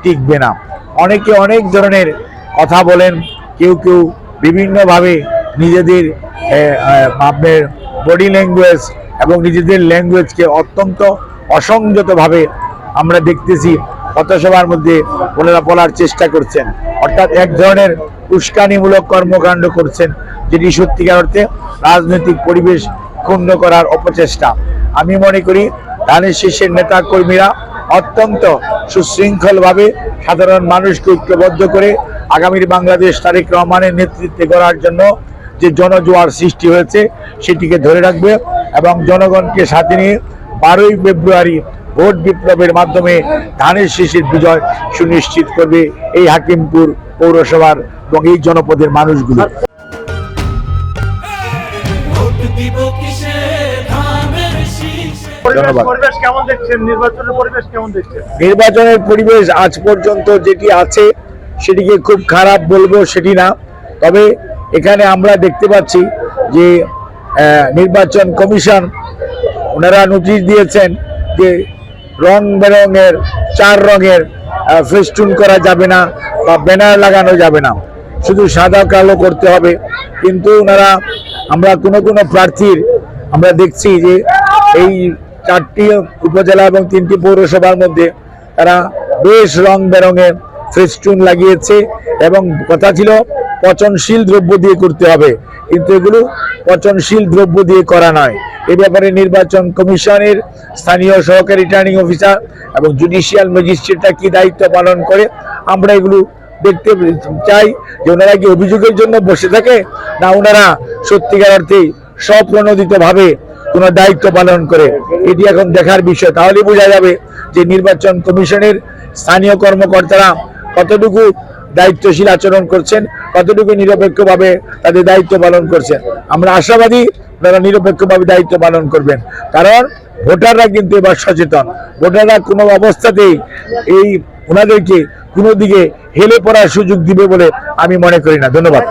টিকবে না। অনেকে অনেক ধরনের কথা বলেন, কেউ কেউ বিভিন্নভাবে নিজেদের আপনার বডি ল্যাঙ্গুয়েজ এবং নিজেদের ল্যাঙ্গুয়েজকে অত্যন্ত অসংযতভাবে আমরা দেখতেছি পথসভার মধ্যে ওনারা বলার চেষ্টা করছেন, অর্থাৎ এক ধরনের উস্কানিমূলক কর্মকাণ্ড করছেন, যেটি সত্যিকার অর্থে রাজনৈতিক পরিবেশ ক্ষুণ্ণ করার অপচেষ্টা। আমি মনে করি ধানের শীষের নেতা কর্মীরা অত্যন্ত সুশৃঙ্খলভাবে সাধারণ মানুষকে ঐক্যবদ্ধ করে আগামীর বাংলাদেশ তারেক রহমানের নেতৃত্বে গড়ার জন্য যে জনজোয়ার সৃষ্টি হয়েছে সেটিকে ধরে রাখবে এবং জনগণকে সাথে নিয়ে 12ই ফেব্রুয়ারি ভোট বিপ্লবের মাধ্যমে ধানের শীষের বিজয় সুনিশ্চিত করবে এই হাকিমপুর পৌরসভার এবং এই জনপদের মানুষগুলো। নির্বাচনের পরিবেশ আজ পর্যন্ত যেটি আছে সেটিকে খুব খারাপ বলবো সেটি না, তবে এখানে আমরা দেখতে পাচ্ছি যে নির্বাচন কমিশন ওনারা নোটিশ দিয়েছেন যে রং বেরঙের 4 রঙের ফেস্টুন করা যাবে না বা ব্যানার লাগানো যাবে না, শুধু সাদা কালো করতে হবে। কিন্তু ওনারা আমরা কোনো প্রার্থীর আমরা দেখছি যে এই 4টি উপজেলা এবং 3টি পৌরসভার মধ্যে তারা বেশ রং বেরঙের ফেস্টুন লাগিয়েছে এবং কথা ছিল পচনশীল দ্রব্য দিয়ে করতে হবে, কিন্তু এগুলো পচনশীল দ্রব্য দিয়ে করা নয়। এ ব্যাপারে নির্বাচন কমিশনের স্থানীয় সহকারী রিটার্নিং অফিসার এবং জুডিশিয়াল ম্যাজিস্ট্রেটরা কি দায়িত্ব পালন করে আমরা এগুলো দেখতে চাই, যে ওনারা কি অভিযোগের জন্য বসে থাকে না ওনারা সত্যিকার অর্থে স্বপ্রণোদিতভাবে কোনো দায়িত্ব পালন করে, এটি এখন দেখার বিষয়। তাহলে বোঝা যাবে যে নির্বাচন কমিশনের স্থানীয় কর্মকর্তারা কতটুকু দায়িত্বশীল আচরণ করছেন, কতটুকু নিরপেক্ষভাবে তাদের দায়িত্ব পালন করছেন। আমরা আশাবাদী তারা নিরপেক্ষভাবে দায়িত্ব পালন করবেন, কারণ ভোটাররা কিন্তু এবার সচেতন। ভোটাররা কোনো অবস্থাতেই এই ওনাদেরকে কোনো দিকে হেলে পড়ার সুযোগ দিবে বলে আমি মনে করি না। ধন্যবাদ।